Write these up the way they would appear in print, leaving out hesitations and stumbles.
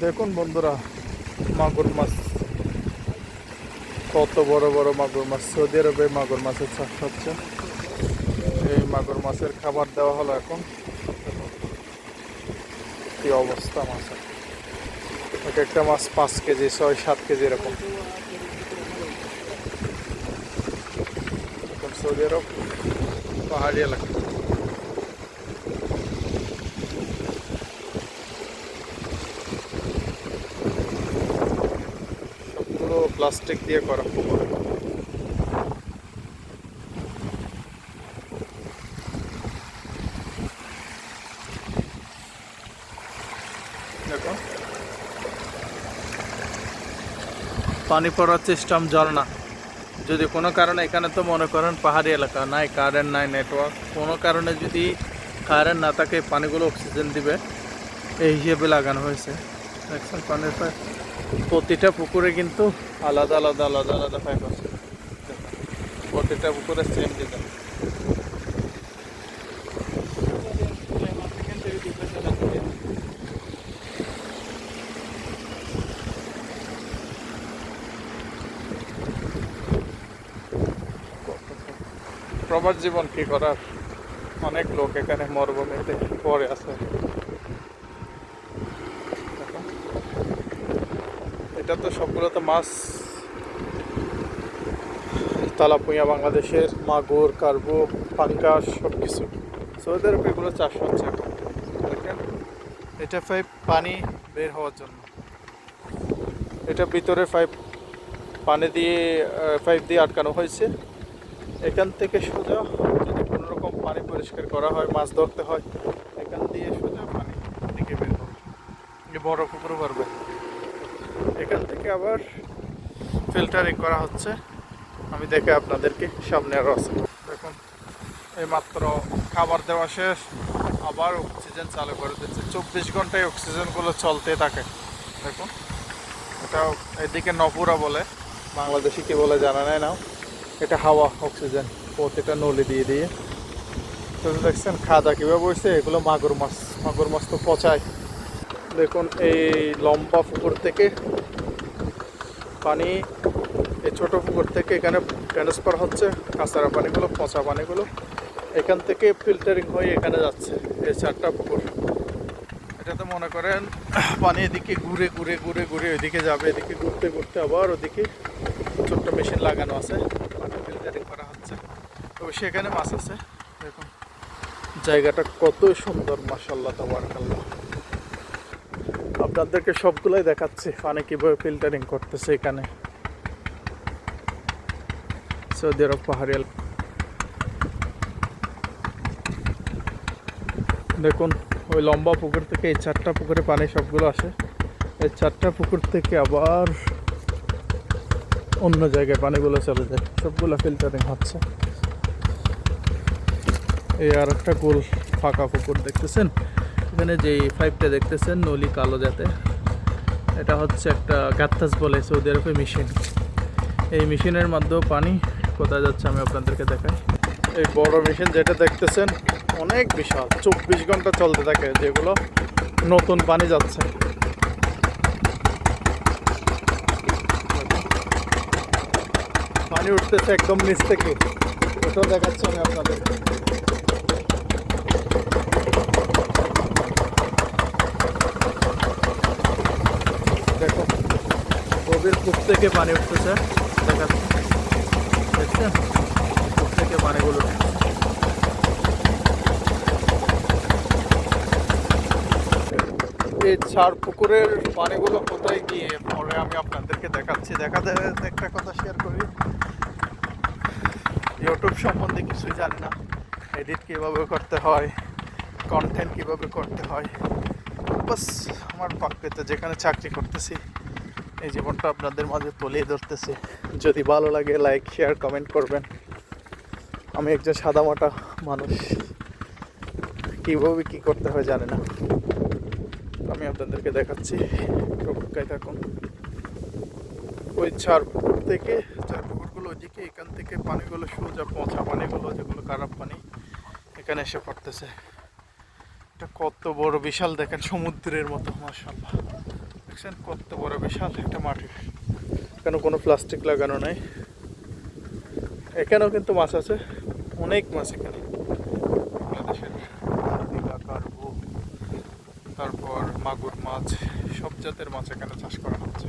দেখুন বন্ধুরা, মাগুর মাছ, কত বড় বড় মাগুর মাছ। সৌদি আরবে মাগুর মাছের চাষ হচ্ছে। এই মাগুর মাছের খাবার দেওয়া হলো এখন। কি অবস্থা মাছের, এক একটা মাছ 5 কেজি 6-7 কেজি এরকম। এখন সৌদি আরব পাহাড়ি এলাকা, সবগুলো প্লাস্টিক দিয়ে করা। দেখো পানি পড়ার সিস্টেম ঝর্ণা। যদি কোনো কারণে, এখানে তো মনে করেন পাহাড়ি এলাকা, নাই কারেন্ট নাই নেটওয়ার্ক, কোনো কারণে যদি কারেন্ট না থাকে পানিগুলো অক্সিজেন দিবে এই হিসেবে লাগানো হয়েছে। দেখছেন পানির পাইপ প্রতিটা পুকুরে কিন্তু আলাদা আলাদা আলাদা আলাদা পাইপ আছে। প্রতিটা পুকুরে সেম ডিজাইন। প্রবাস জীবন কি করার, অনেক লোক এখানে মরুভূমিতে পড়ে আছে। এটা তো সবগুলো তো মাছ, তালাপুঁয়া বাংলাদেশের, মাগুর, কার্বো, পাঙ্গাস সব কিছু। সৌদি আরবে এগুলো চাষ হচ্ছে এখন। দেখেন এটা পাইপ পানি বের হওয়ার জন্য, এটা ভিতরে পাইপ পানি দিয়ে পাইপ দিয়ে আটকানো হয়েছে। এখান থেকে সোজা যদি কোনো রকম পানি পরিষ্কার করা হয়, মাছ ধরতে হয়, এখান দিয়ে সোজা পানি দিকে বের হবে, বড় পুকুরে পারবে। এখান থেকে আবার ফিল্টারিং করা হচ্ছে। আমি দেখে আপনাদেরকে সামনে আরও আছে। দেখুন এই মাত্র খাবার দেওয়া শেষ, আবার অক্সিজেন চালু করে দিচ্ছে। 24 ঘন্টায় অক্সিজেনগুলো চলতে থাকে। দেখুন এটা এদিকে নপুরা বলে, বাংলাদেশি কি বলে জানা নেই না। এটা হাওয়া অক্সিজেন প্রতিটা নলি দিয়ে দিয়ে। তো দেখছেন খাদা কীভাবে বসছে, এগুলো মাগুর মাছ। মাগুর মাছ তো পচায়। দেখুন এই লম্বা পুকুর থেকে পানি, এই ছোট পুকুর থেকে এখানে ট্রান্সফার হচ্ছে কাঁচারা পানিগুলো, পচা পানিগুলো এখান থেকে ফিল্টারিং হয়ে এখানে যাচ্ছে। এই 4টা পুকুর, এটাতে মনে করেন পানি এদিকে ঘুরে ঘুরে ঘুরে ঘুরে ওইদিকে যাবে, এদিকে ঘুরতে ঘুরতে আবার ওদিকে ছোট্ট মেশিন লাগানো আছে, পানি ফিল্টারিং করা হচ্ছে। তো সেখানে মাছ আছে। দেখুন জায়গাটা কত সুন্দর, মাশাআল্লাহ তাবারাকাল্লাহ। আপনাদেরকে সবগুলোই দেখাচ্ছি পানি কীভাবে ফিল্টারিং করতেছে এখানে সৌদি আরব পাহাড়ি এলাকা। দেখুন ওই লম্বা পুকুর থেকে এই 4টা পুকুরে পানি সবগুলো আসে। এই 4টা পুকুর থেকে আবার অন্য জায়গায় পানিগুলো চলে যায়, সবগুলো ফিল্টারিং হচ্ছে। এই আর একটা গোল ফাঁকা পুকুর দেখতেছেন, এখানে যে পাইপটা দেখতেছেন নলি কালো যাতে, এটা হচ্ছে একটা গাত্তাস বলে সৌদি আরবে মেশিন। এই মেশিনের মাধ্যমে পানি কোথায় যাচ্ছে আমি আপনাদেরকে দেখাই। এই বড় মেশিন যেটা দেখতেছেন অনেক বিশাল, 24 ঘন্টা চলতে থাকে, যেগুলো নতুন পানি যাচ্ছে। পানি উঠতেছে একদম নিচ থেকে, ওটাও দেখাচ্ছি আমি আপনাদেরকে। দেখো গভীর কূপ থেকে পানি উঠতেছে, দেখাচ্ছি, দেখছেন কূপ থেকে পানিগুলো। এই 4 পুকুরের পানিগুলো কোথায় গিয়ে পরে আমি আপনাদেরকে দেখাচ্ছি। দেখাতে একটা কথা শেয়ার করি, ইউটিউব সম্বন্ধে কিছুই জানি না, এডিট কীভাবে করতে হয়, কন্টেন্ট কীভাবে করতে হয়, বাস আমার পাকড়িতে যেখানে চাকরি করতেছি এই জীবনটা আপনাদের মাঝে তুলে ধরতেছি। যদি ভালো লাগে লাইক শেয়ার কমেন্ট করবেন। আমি একজন সাদামাটা মানুষ, কীভাবে কী করতে হয় জানি না, আমি আপনাদেরকে দেখাচ্ছি, অপেক্ষায় থাকুন। ওই 4 পুকুর থেকে, 4 পুকুরগুলো ওইদিকে, এখান থেকে পানিগুলো সোজা পচা পানিগুলো যেগুলো খারাপ পানি এখানে এসে পড়তেছে। এটা কত বড় বিশাল দেখেন, সমুদ্রের মতো মাশাআল্লাহ। দেখছেন কত বড় বিশাল একটা মাটি। এখানে কোনো প্লাস্টিক লাগানো নাই। এখানেও কিন্তু মাছ আছে, অনেক মাছ এখানে। বাংলাদেশের দিঘা, কার্পু, তারপর মাগুর মাছ, সব জাতের মাছ এখানে চাষ করা হচ্ছে।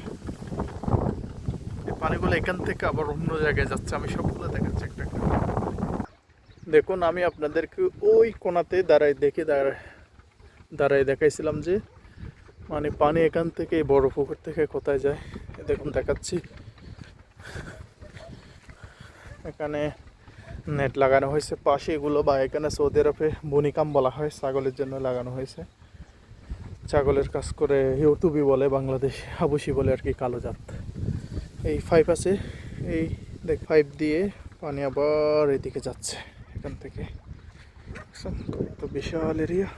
এই পানিগুলো এখান থেকে আবার অন্য জায়গায় যাচ্ছে, আমি সবগুলো দেখাচ্ছি একটা একটা। দেখুন আমি আপনাদেরকে ওই কোণাতে দাঁড়ায় দেখাইছিলাম যে মানে পানি এখান থেকে এই বড় পুকুর থেকে কোথায় যায়। দেখুন দেখাচ্ছি, এখানে নেট লাগানো হয়েছে পাশে এগুলো, বা এখানে সৌদি আরবে বনিকাম বলা হয়, ছাগলের জন্য লাগানো হয়েছে। ছাগলের কাজ করে ইউটিউবই বলে, বাংলাদেশ হাবুসি বলে আর কি, কালো জাত। এই পাইপ আছে, এই দেখ পাইপ দিয়ে পানি আবার এদিকে যাচ্ছে এখান থেকে। কত বিশাল এরিয়া।